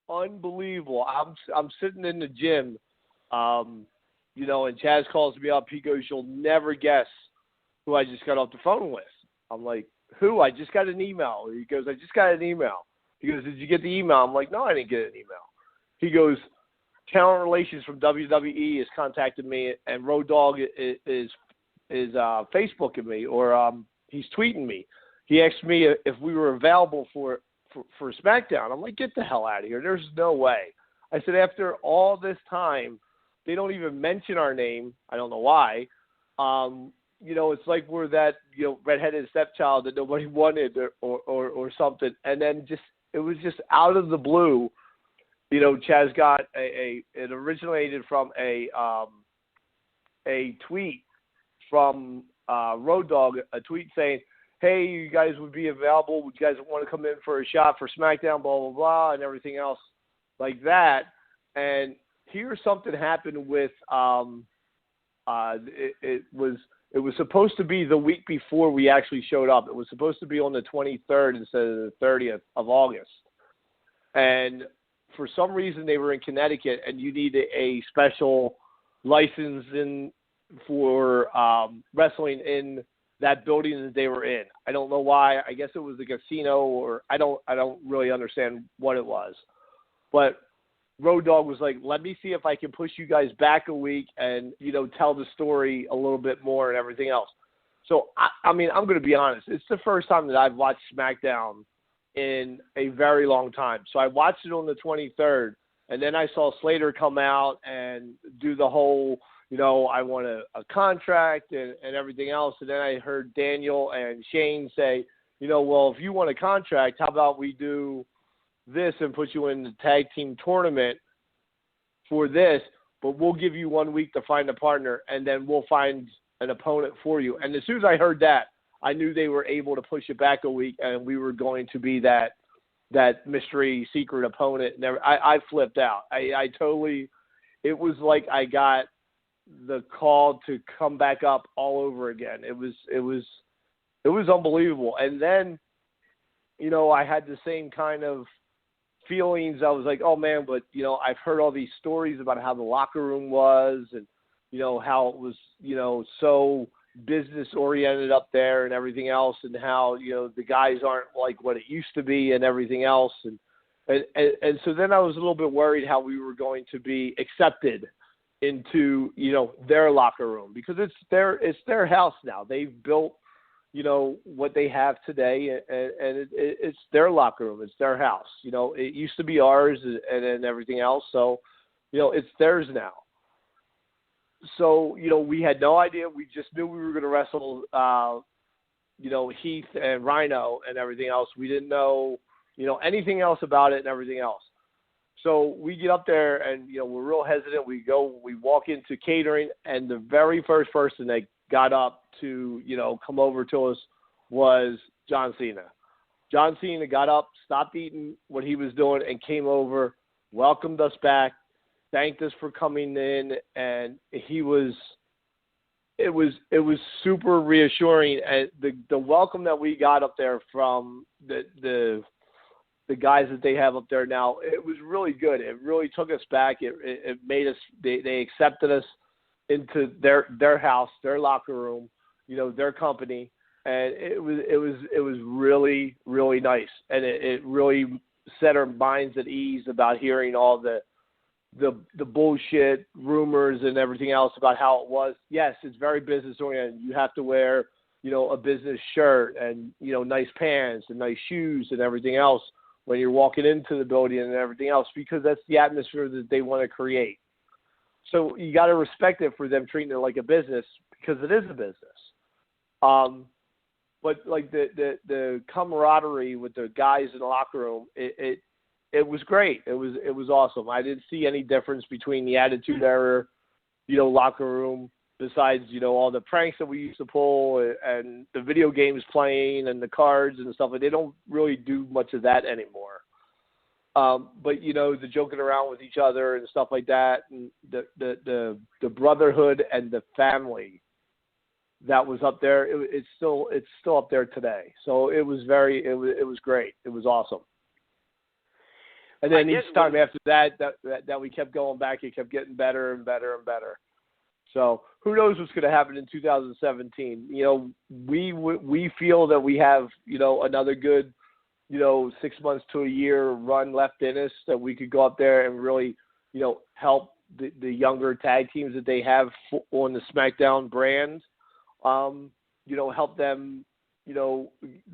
unbelievable. I'm sitting in the gym, and Chaz calls me up. He goes, "You'll never guess who I just got off the phone with." I'm like, "Who?" "I just got an email." He goes, "I just got an email." He goes, "Did you get the email?" I'm like, "No, I didn't get an email." He goes, "Talent Relations from WWE has contacted me, and Road Dogg is Facebooking me, or he's tweeting me. He asked me if we were available for Smackdown." I'm like, "Get the hell out of here. There's no way." I said, after all this time, they don't even mention our name. I don't know why. It's like we're that, redheaded stepchild that nobody wanted or something. And then it was just out of the blue. Chaz got it originated from a tweet from Road Dogg, a tweet saying, "Hey, you guys would be available. Would you guys want to come in for a shot for SmackDown, blah, blah, blah," and everything else like that. And here something happened with it was supposed to be the week before we actually showed up. It was supposed to be on the 23rd instead of the 30th of August. And for some reason they were in Connecticut, and you needed a special license for wrestling in that building that they were in. I don't know why. I guess it was the casino, or I don't really understand what it was. But Road Dogg was like, "Let me see if I can push you guys back a week and, tell the story a little bit more and everything else." So, I'm going to be honest. It's the first time that I've watched SmackDown in a very long time. So I watched it on the 23rd, and then I saw Slater come out and do the whole, I want a contract and everything else. And then I heard Daniel and Shane say, "Well, if you want a contract, how about we do this and put you in the tag team tournament for this, but we'll give you 1 week to find a partner, and then we'll find an opponent for you." And as soon as I heard that, I knew they were able to push it back a week, and we were going to be that mystery secret opponent. I flipped out. I totally, it was like I got the call to come back up all over again. It was unbelievable. And then, I had the same kind of feelings. I was like, oh man, but I've heard all these stories about how the locker room was, and how it was so business oriented up there and everything else, and how the guys aren't like what it used to be and everything else, and so then I was a little bit worried how we were going to be accepted into their locker room, because it's their house now. They've built what they have today, and it's their locker room. It's their house. It used to be ours and everything else. So, it's theirs now. So, we had no idea. We just knew we were going to wrestle, Heath and Rhino and everything else. We didn't know, anything else about it and everything else. So we get up there and, we're real hesitant. We walk into catering, and the very first person that got up to, come over to us was John Cena. John Cena got up, stopped eating what he was doing, and came over, welcomed us back, thanked us for coming in, and it was super reassuring. And the welcome that we got up there from the guys that they have up there now, it was really good. It really took us back. It made us, they accepted us into their house, their locker room, their company, and it was really, really nice, and it really set our minds at ease about hearing all the bullshit rumors and everything else about how it was. Yes, it's very business oriented. You have to wear, a business shirt and, nice pants and nice shoes and everything else when you're walking into the building and everything else, because that's the atmosphere that they want to create. So you got to respect it for them treating it like a business, because it is a business. But like the camaraderie with the guys in the locker room, it was great. It was awesome. I didn't see any difference between the Attitude Era, locker room, besides, all the pranks that we used to pull and the video games playing and the cards and stuff. They don't really do much of that anymore. But the joking around with each other and stuff like that, and the brotherhood and the family that was up there, it's still up there today. So it was great. It was awesome. And then each time after that we kept going back, it kept getting better and better and better. So who knows what's going to happen in 2017? We feel that we have, another good, 6 months to a year run left in us, that we could go up there and really, help the younger tag teams that they have on the Smackdown brand, help them,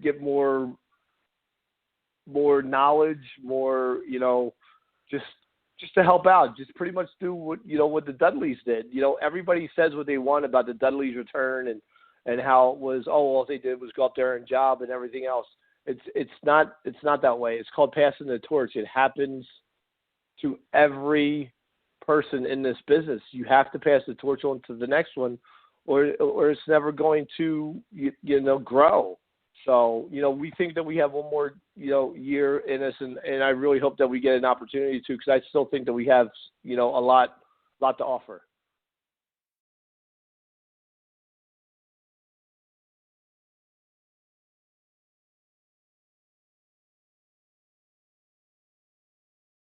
get more knowledge, more, just to help out, just pretty much do what the Dudleys did. Everybody says what they want about the Dudleys' return and how it was, all they did was go up there and job and everything else. It's not that way. It's called passing the torch. It happens to every person in this business. You have to pass the torch on to the next one, or it's never going to grow. So, we think that we have one more, year in us, and I really hope that we get an opportunity to, because I still think that we have, a lot to offer.